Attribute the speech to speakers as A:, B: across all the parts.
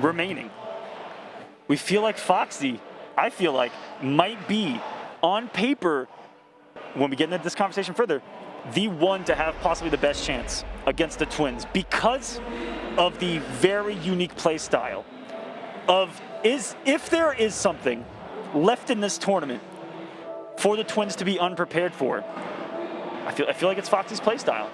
A: remaining. We feel like Foxy, I feel like, might be, on paper, when we get into this conversation further, the one to have possibly the best chance against the Twins because of the very unique play style of if there is something left in this tournament for the Twins to be unprepared for, I feel like it's Foxy's play style.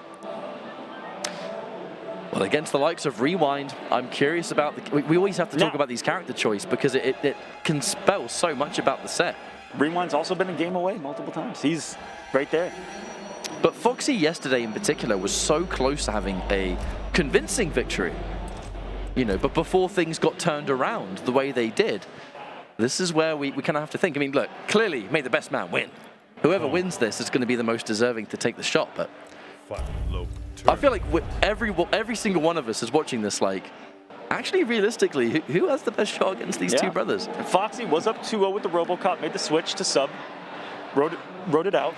B: Well, against the likes of Rewind, I'm curious about we always have to talk about these character choice because it can spell so much about the set.
A: Rewind's also been a game away multiple times. He's right there.
B: But Foxy yesterday in particular was so close to having a convincing victory. You know, but before things got turned around the way they did, this is where we kind of have to think. I mean, look, clearly may the best man win. Whoever wins this is going to be the most deserving to take the shot, but I feel like every single one of us is watching this like, actually, realistically, who has the best shot against these two brothers?
A: And Foxy was up 2-0 with the RoboCop, made the switch to sub, wrote it out,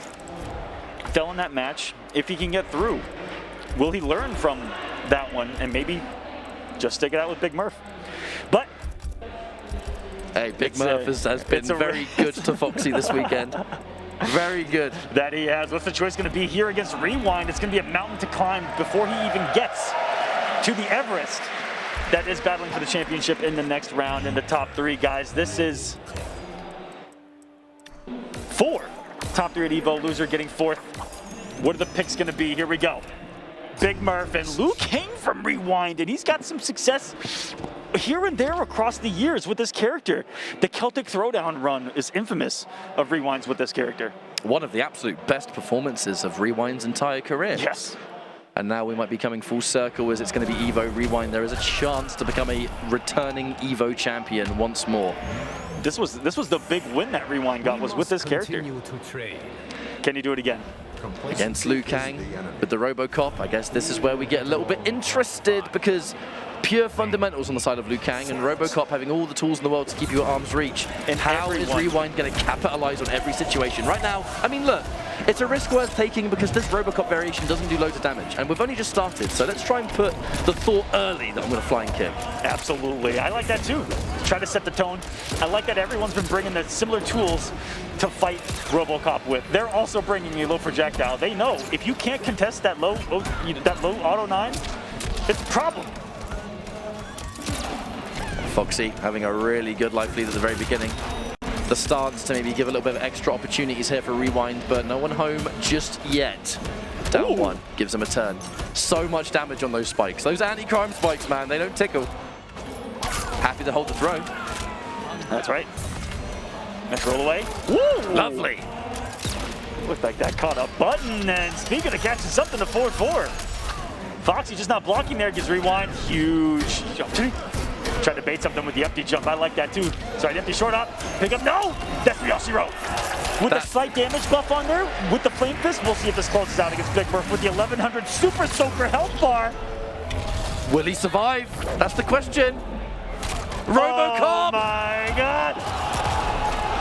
A: fell in that match. If he can get through, will he learn from that one and maybe just stick it out with Big Murph? But
B: hey, Big Murph has been very good to Foxy this weekend. Very good.
A: That he has. What's the choice going to be here against Rewind? It's going to be a mountain to climb before he even gets to the Everest that is battling for the championship in the next round in the top three, guys. This is 4. Top 3 at Evo, loser getting 4th. What are the picks going to be? Here we go. Big Murph and Luke came from Rewind, and he's got some success here and there across the years with this character. The Celtic Throwdown run is infamous of Rewind's with this character.
B: One of the absolute best performances of Rewind's entire career.
A: Yes.
B: And now we might be coming full circle as it's going to be Evo Rewind. There is a chance to become a returning Evo champion once more.
A: This was the big win that Rewind got, was with this character. Can he do it again?
B: Against Liu Kang with the RoboCop. I guess this is where we get a little bit interested because pure fundamentals on the side of Liu Kang and RoboCop having all the tools in the world to keep you at arm's reach. And how is Rewind going to capitalize on every situation? Right now, I mean, look, it's a risk worth taking because this RoboCop variation doesn't do loads of damage. And we've only just started, so let's try and put the thought early that I'm going to flying kick.
A: Absolutely. I like that too. Try to set the tone. I like that everyone's been bringing the similar tools to fight RoboCop with. They're also bringing a low projectile. They know if you can't contest that low auto 9, it's a problem.
B: Foxy having a really good life lead at the very beginning. The stance to maybe give a little bit of extra opportunities here for Rewind, but no one home just yet. Down 1, gives him a turn. So much damage on those spikes. Those anti-crime spikes, man, they don't tickle. Happy to hold the throw.
A: That's right. Nice roll away. Woo!
B: Lovely.
A: Looked like that caught a button, and speaking of catching something, to 4-4. Foxy just not blocking there, gives Rewind huge jump. Tried to bait something with the empty jump. I like that too. Sorry, the empty short up. Pick up. No! That's the Yoshi-Ro. With the slight damage buff on there, with the Flame Fist, we'll see if this closes out against Big Murph with the 1100 Super Soaker health bar.
B: Will he survive? That's the question. RoboCop!
A: Oh my god!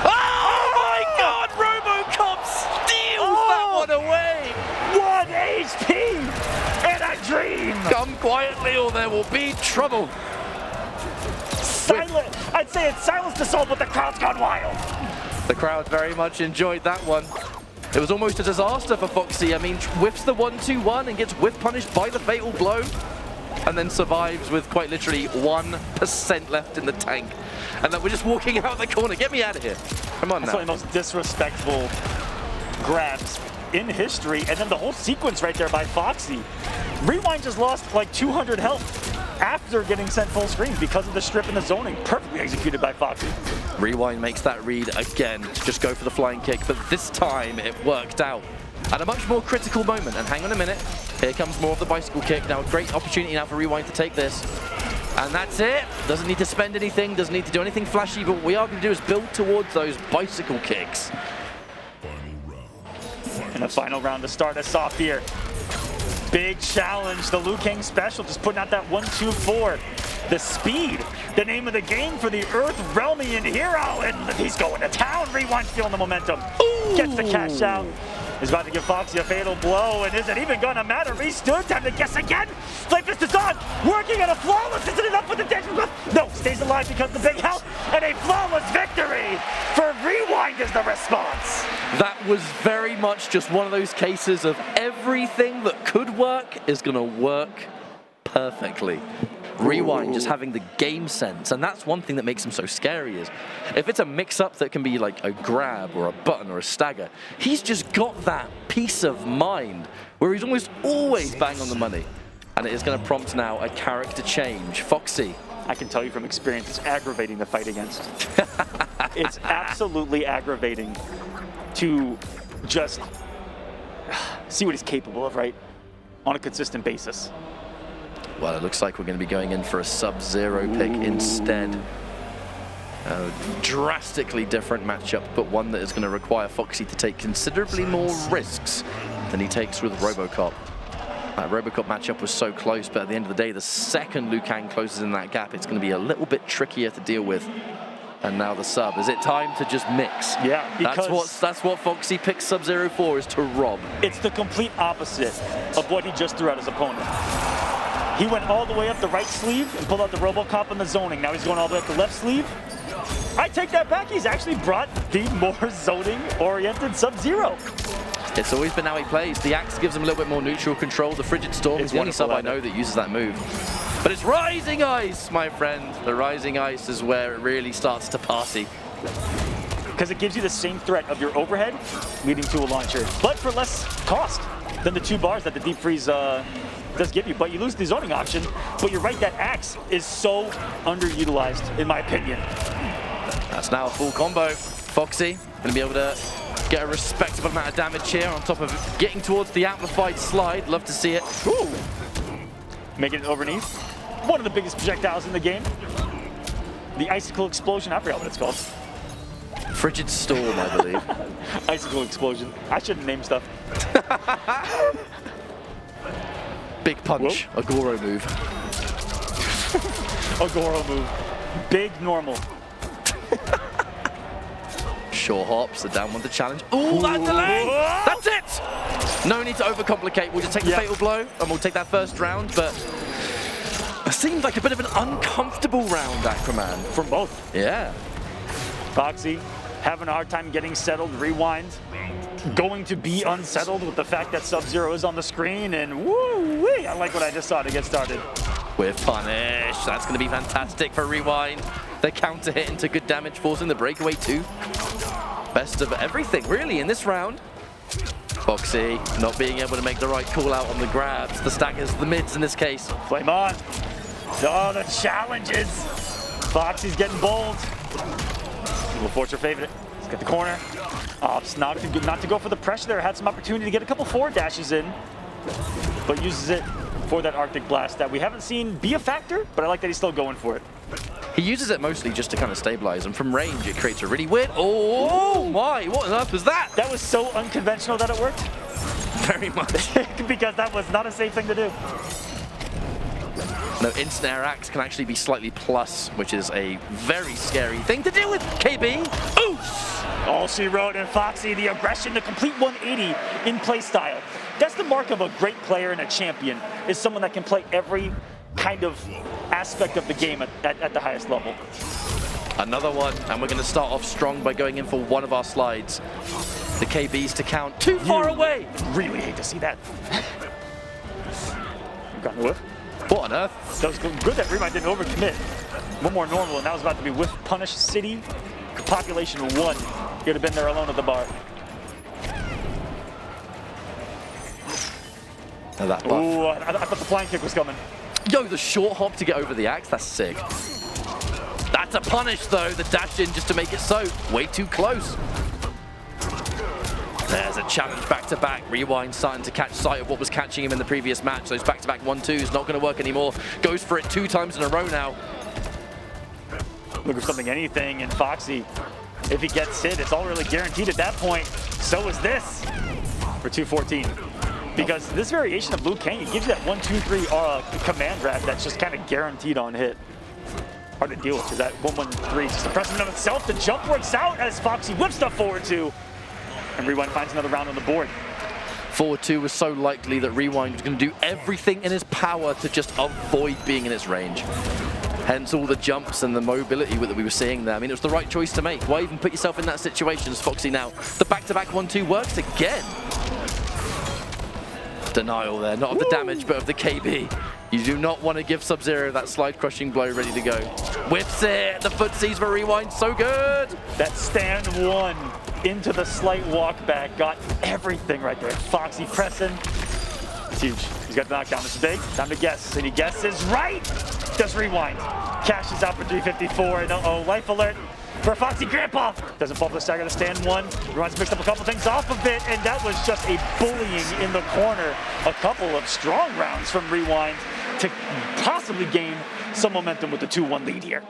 B: Oh my god! RoboCop steals that one away!
A: 1 HP and a dream!
B: Come quietly or there will be trouble.
A: I'd say it's silenced assault, but the crowd's gone wild.
B: The crowd very much enjoyed that one. It was almost a disaster for Foxy. I mean, whiffs the 1-2-1 and gets whiff punished by the fatal blow, and then survives with quite literally 1% left in the tank. And then we're just walking out the corner. Get me out of here. Come on now.
A: That's one of the most disrespectful grabs in history. And then the whole sequence right there by Foxy. Rewind just lost like 200 health after getting sent full screen because of the strip and the zoning. Perfectly executed by Foxy.
B: Rewind makes that read again. Just go for the flying kick, but this time it worked out at a much more critical moment. And hang on a minute, here comes more of the bicycle kick. Now a great opportunity now for Rewind to take this. And that's it. Doesn't need to spend anything, doesn't need to do anything flashy, but what we are going to do is build towards those bicycle kicks.
A: And the final round to start us off here. Big challenge, the Liu Kang special, just putting out that 1-2-4. The speed, the name of the game for the Earth Realmian hero, and he's going to town. Rewind feeling the momentum. Ooh. Gets the cash out. He's about to give Foxy a fatal blow, and is it even gonna matter? Restood, time to guess again. Flame Fist is on, working on a flawless. Is it enough with the damage? No, alive because the big health and a flawless victory for Rewind is the response.
B: That was very much just one of those cases of everything that could work is going to work perfectly. Rewind just having the game sense, and that's one thing that makes him so scary is if it's a mix-up that can be like a grab or a button or a stagger, he's just got that peace of mind where he's almost always bang on the money. And it is going to prompt now a character change. Foxy.
A: I can tell you from experience, it's aggravating to fight against. It's absolutely aggravating to just see what he's capable of, right? On a consistent basis.
B: Well, it looks like we're going to be going in for a Sub-Zero pick instead. A drastically different matchup, but one that is going to require Foxy to take considerably more risks than he takes with RoboCop. That RoboCop matchup was so close, but at the end of the day, the second Liu Kang closes in that gap, it's going to be a little bit trickier to deal with. And now the sub. Is it time to just mix?
A: Yeah, because
B: that's what Foxy picks Sub-Zero for, is to rob.
A: It's the complete opposite of what he just threw at his opponent. He went all the way up the right sleeve and pulled out the RoboCop in the zoning. Now he's going all the way up the left sleeve. I take that back. He's actually brought the more zoning-oriented Sub-Zero.
B: It's always been how he plays. The axe gives him a little bit more neutral control. The Frigid Storm is the only sub I know that uses that move. But it's Rising Ice, my friend. The Rising Ice is where it really starts to party.
A: Because it gives you the same threat of your overhead leading to a launcher, but for less cost than the 2 bars that the deep freeze does give you. But you lose the zoning option. But you're right, that axe is so underutilized, in my opinion.
B: That's now a full combo. Foxy going to be able to get a respectable amount of damage here on top of getting towards the amplified slide. Love to see it.
A: Ooh. Making it overneath. One of the biggest projectiles in the game. The icicle explosion. I forgot what it's called.
B: Frigid Storm, I believe.
A: Icicle explosion. I shouldn't name stuff.
B: Big punch. Whoa. A Goro move.
A: A Goro move. Big normal.
B: Short hops, the down one to challenge. Ooh, that delay! That's it! No need to overcomplicate. We'll just take the fatal blow and we'll take that first round, but it seemed like a bit of an uncomfortable round, Aquaman.
A: From both.
B: Yeah.
A: Foxy having a hard time getting settled. Rewind going to be unsettled with the fact that Sub-Zero is on the screen, and woo-wee, I like what I just saw to get started.
B: With punish. That's going to be fantastic for Rewind. The counter hit into good damage, forcing the breakaway too. Best of everything, really, in this round. Foxy not being able to make the right call out on the grabs, the stackers, the mids in this case.
A: Flame on. Oh, the challenges. Foxy's getting bold. Will force her favorite. Let's get the corner. Oh, not to go for the pressure there. Had some opportunity to get a couple forward dashes in, but uses it for that Arctic Blast that we haven't seen be a factor, but I like that he's still going for it.
B: He uses it mostly just to kind of stabilize, and from range it creates a really weird... Oh my, what on earth was that?
A: That was so unconventional that it worked.
B: Very much.
A: Because that was not a safe thing to do.
B: No, instant air axe can actually be slightly plus, which is a very scary thing to deal with. KB, oof!
A: All she wrote, and Foxy, the aggression, the complete 180 in play style. That's the mark of a great player and a champion, is someone that can play every kind of aspect of the game at the highest level.
B: Another one, and we're going to start off strong by going in for one of our slides. The KBs to count too far away.
A: Really hate to see that. Got the whiff.
B: What on earth?
A: That was good that Rewind didn't overcommit. One more normal, and that was about to be whiff punish city. Population 1. He'd have been there alone at the bar.
B: Now that buff.
A: Ooh, I thought the flying kick was coming.
B: Yo, the short hop to get over the axe, that's sick. That's a punish though, the dash in just to make it so. Way too close. There's a challenge back-to-back. Rewind starting to catch sight of what was catching him in the previous match. Those back-to-back 1-2s not going to work anymore. Goes for it 2 times in a row now.
A: Look for something, anything, and Foxy, if he gets hit, it's all really guaranteed at that point. So is this for 214. Because this variation of Liu Kang, it gives you that 1-2-3 command grab that's just kind of guaranteed on hit. Hard to deal with, because that 1-1-3 is just a precedent of itself. The jump works out as Foxy whips stuff forward 2. And Rewind finds another round on the board.
B: Forward 2 was so likely that Rewind was going to do everything in his power to just avoid being in its range. Hence all the jumps and the mobility that we were seeing there. I mean, it was the right choice to make. Why even put yourself in that situation as Foxy now? The back-to-back 1-2 works again. Denial there, not of the damage, but of the KB. You do not want to give Sub-Zero that slide-crushing blow ready to go. Whips it, the footsies for Rewind, so good!
A: That stand one into the slight walk back, got everything right there. Foxy pressing, it's huge. He's got the knockdown, this is big, time to guess, and he guesses right! Does Rewind, cashes out for 354, and uh-oh, life alert for Foxy. Grampa doesn't fall for the stagger to stand one. Rewind's picked up a couple things off of it, and that was just a bullying in the corner. A couple of strong rounds from Rewind to possibly gain some momentum with the 2-1 lead here.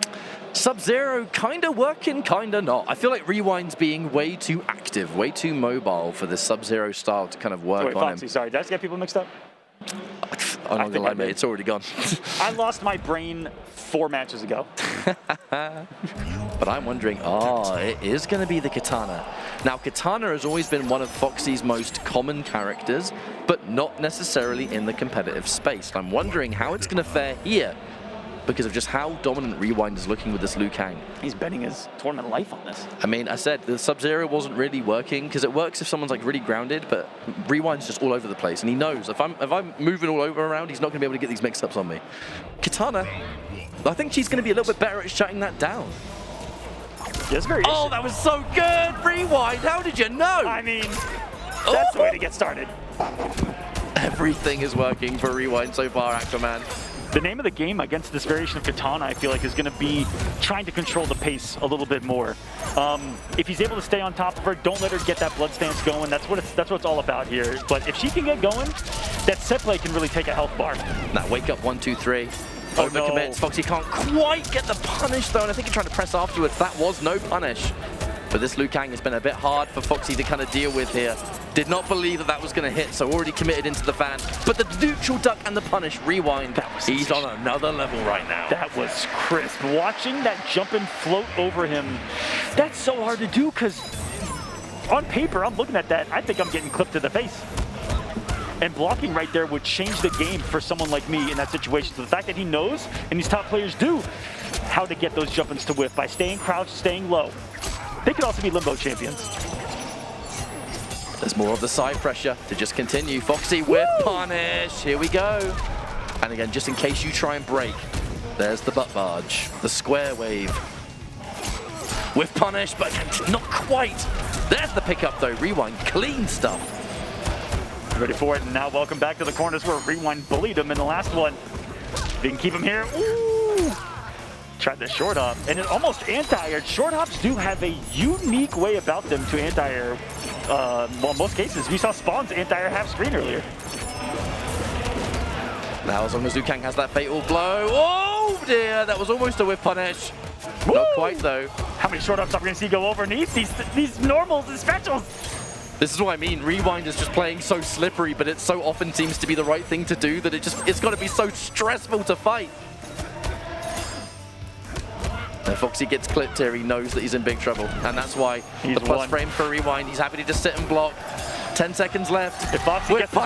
B: Sub-Zero kind of working, kind of not. I feel like Rewind's being way too active, way too mobile for the Sub-Zero style to kind of work on
A: Foxy,
B: him.
A: sorry, did I just get people mixed up?
B: I'm not gonna lie, mate, it's already gone.
A: I lost my brain 4 matches ago.
B: But I'm wondering, it is going to be the Katana. Now, Katana has always been one of Foxy's most common characters, but not necessarily in the competitive space. I'm wondering how it's going to fare here because of just how dominant Rewind is looking with this Liu Kang.
A: He's betting his tournament life on this.
B: I mean, I said the Sub-Zero wasn't really working because it works if someone's like really grounded, but Rewind's just all over the place, and he knows if I'm moving all over around, he's not going to be able to get these mix-ups on me. Katana, I think she's going to be a little bit better at shutting that down.
A: Yes, very.
B: Oh, that was so good! Rewind, how did you know?
A: I mean, that's the way to get started.
B: Everything is working for Rewind so far, Aquaman.
A: The name of the game against this variation of Katana, I feel like, is going to be trying to control the pace a little bit more. If he's able to stay on top of her, don't let her get that blood stance going. That's what it's all about here. But if she can get going, that set play can really take a health bar.
B: That wake up 1, 2, 3.
A: Oh,
B: Overcommits.
A: no.
B: Foxy can't quite get the punish though, and I think he's trying to press afterwards. That was no punish. But this Liu Kang has been a bit hard for Foxy to kind of deal with here. Did not believe that was going to hit, so already committed into the fan. But the neutral duck and the punish, Rewind, he's on another level right now.
A: That was crisp. Watching that jump and float over him, that's so hard to do because on paper, I'm looking at that, I think I'm getting clipped to the face. And blocking right there would change the game for someone like me in that situation. So the fact that he knows, and these top players do, how to get those jump-ins to whiff by staying crouched, staying low. They could also be limbo champions.
B: There's more of the side pressure to just continue. Foxy with punish. Here we go. And again, just in case you try and break, there's the butt barge, the square wave. With punish, but not quite. There's the pickup though. Rewind, clean stuff.
A: Ready for it, and now welcome back to the corners where Rewind bullied him in the last one. If he can keep him here, ooh! Tried the short hop, and it almost anti-aired. Short hops do have a unique way about them to anti-air. Well, in most cases, we saw Spawn's anti-air half screen earlier.
B: Now, as long as Liu Kang has that fatal blow, oh dear, that was almost a whip punish.
A: Woo!
B: Not quite though.
A: How many short hops are we gonna see go underneath these normals and specials?
B: This is what I mean. Rewind is just playing so slippery, but it so often seems to be the right thing to do that it's got to be so stressful to fight. And Foxy gets clipped here, he knows that he's in big trouble, and that's why the plus frame for Rewind. He's happy to just sit and block. 10 seconds left.
A: If Foxy gets the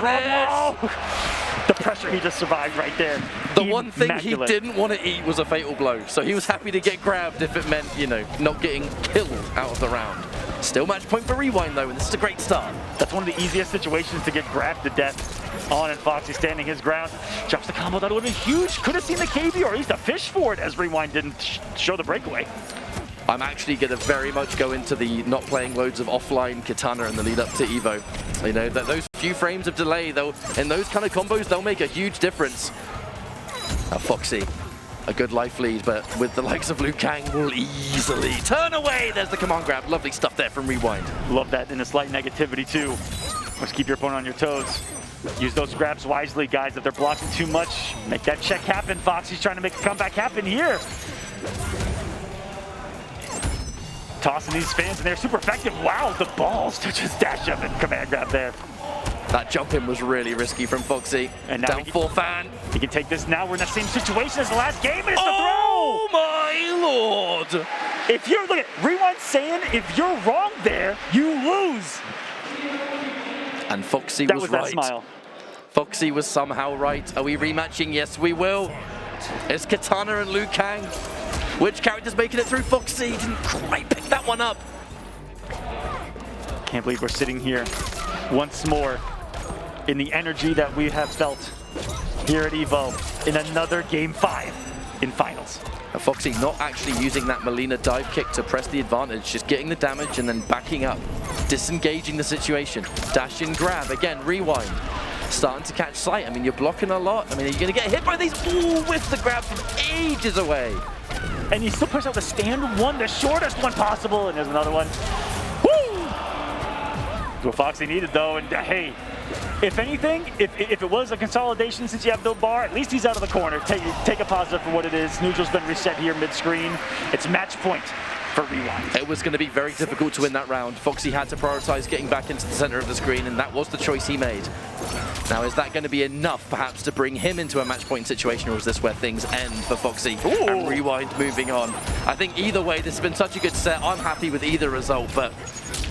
A: the pressure he just survived right there.
B: The one thing he didn't want to eat was a fatal blow, so he was happy to get grabbed if it meant, you know, not getting killed out of the round. Still match point for Rewind though, and this is a great start.
A: That's one of the easiest situations to get grabbed to death on, and Foxy standing his ground. Drops the combo, that would have been huge. Could have seen the KB or at least a fish for it as Rewind didn't show the breakaway.
B: I'm actually going to very much go into the not playing loads of offline Katana in the lead up to Evo. You know, those few frames of delay, in those kind of combos, they'll make a huge difference. Now Foxy, a good life lead, but with the likes of Liu Kang, will easily turn away. There's the command grab. Lovely stuff there from Rewind.
A: Love that in a slight negativity too. Let's keep your opponent on your toes. Use those grabs wisely, guys. If they're blocking too much, make that check happen. Foxy's trying to make a comeback happen here. Tossing these fans, and they're super effective. Wow, the balls to just dash up and command grab there.
B: That jump in was really risky from Foxy. And now down 4 fan.
A: He can take this now. We're in the same situation as the last game. It's the throw!
B: Oh my lord!
A: If you're, look at, Rewind saying, if you're wrong there, you lose.
B: And Foxy
A: that
B: was
A: that
B: right.
A: Smile.
B: Foxy was somehow right. Are we rematching? Yes, we will. It's Katana and Liu Kang. Which character's making it through? Foxy didn't quite pick that one up.
A: Can't believe we're sitting here once more in the energy that we have felt here at EVO in another Game 5 in finals.
B: Foxy not actually using that Melina dive kick to press the advantage, just getting the damage and then backing up, disengaging the situation. Dash and grab, again, rewind. Starting to catch sight. I mean, you're blocking a lot. I mean, are you going to get hit by these? Ooh, with the grab from ages away.
A: And he still pushes out the stand one, the shortest one possible, and there's another one. Woo! That's what Foxy needed, though, and hey, if anything, if it was a consolidation since you have Bill Barr, at least he's out of the corner. Take a positive for what it is. Neutral's been reset here mid-screen. It's match point for Rewind.
B: It was going to be very difficult to win that round. Foxy had to prioritize getting back into the center of the screen, and that was the choice he made. Now, is that going to be enough, perhaps, to bring him into a match point situation, or is this where things end for Foxy?
A: Ooh.
B: And Rewind moving on? I think either way, this has been such a good set. I'm happy with either result, but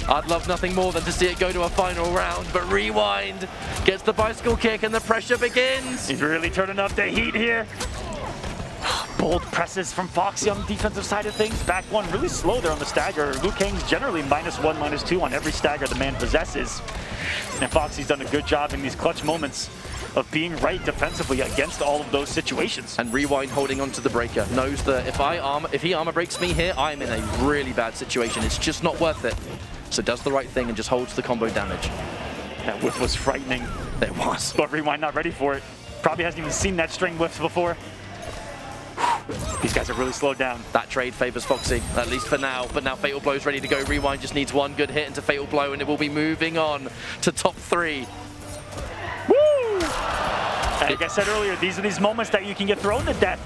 B: I'd love nothing more than to see it go to a final round. But Rewind gets the bicycle kick, and the pressure begins.
A: He's really turning up the heat here. Bold presses from Foxy on the defensive side of things. Back one really slow there on the stagger. Liu Kang's generally -1, -2 on every stagger the man possesses. And Foxy's done a good job in these clutch moments of being right defensively against all of those situations.
B: And Rewind holding onto the breaker. Knows that if he armor breaks me here, I'm in a really bad situation. It's just not worth it. So does the right thing and just holds the combo damage.
A: That whiff was frightening.
B: It was.
A: But Rewind not ready for it. Probably hasn't even seen that string whiff before. These guys are really slowed down.
B: That trade favors Foxy, at least for now. But now Fatal Blow's ready to go. Rewind just needs one good hit into Fatal Blow, and it will be moving on to top 3.
A: Woo! Like I said earlier, these are these moments that you can get thrown to death.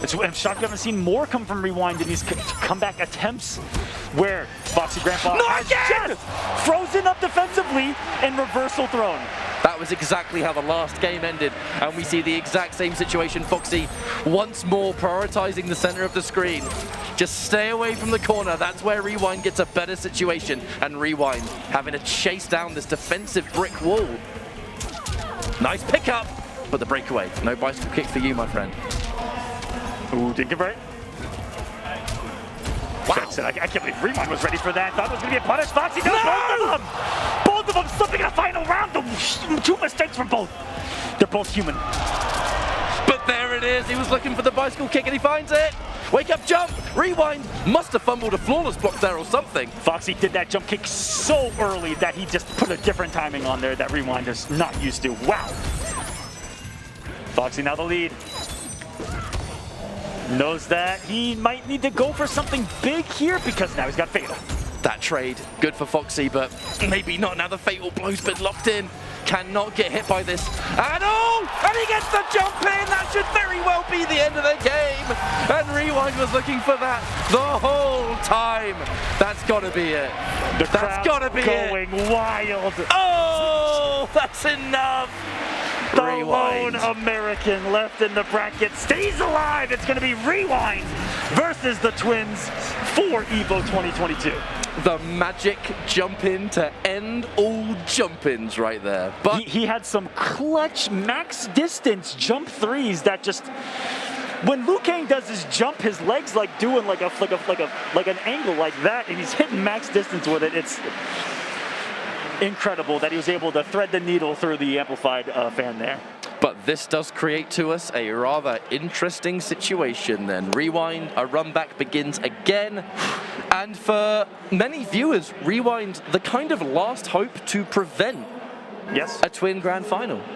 A: I'm shocked we haven't seen more come from Rewind in these comeback attempts where Foxy Grampa has just frozen up defensively and reversal thrown.
B: That was exactly how the last game ended, and we see the exact same situation. Foxy once more prioritizing the center of the screen. Just stay away from the corner. That's where Rewind gets a better situation, and Rewind having to chase down this defensive brick wall. Nice pickup, but the breakaway. No bicycle kick for you, my friend.
A: Ooh, didn't get right.
B: Wow.
A: I can't believe Rewind was ready for that. Thought it was going to be a punish. Foxy does both of them! Both of them slipping in a final round. Two mistakes from both. They're both human.
B: But there it is. He was looking for the bicycle kick and he finds it. Wake up jump. Rewind must have fumbled a flawless block there or something.
A: Foxy did that jump kick so early that he just put a different timing on there that Rewind is not used to. Wow. Foxy now the lead. Knows that he might need to go for something big here because now he's got Fatal.
B: That trade, good for Foxy, but maybe not now the Fatal Blow's been locked in. Cannot get hit by this at all! And he gets the jump in! That should very well be the end of the game! And Rewind was looking for that the whole time. That's gotta be it. That's gotta be
A: going wild.
B: Oh, that's enough!
A: The lone American left in the bracket stays alive. It's going to be Rewind versus the Twins for EVO 2022.
B: The magic jump in to end all jump-ins right there. But
A: he had some clutch max distance jump threes that just, when Liu Kang does his jump, his legs like doing like an angle like that, and he's hitting max distance with it. It's incredible that he was able to thread the needle through the amplified fan there.
B: But this does create to us a rather interesting situation then. Rewind, a run back begins again. And for many viewers, Rewind, the kind of last hope to prevent
A: Yes.
B: a twin grand final.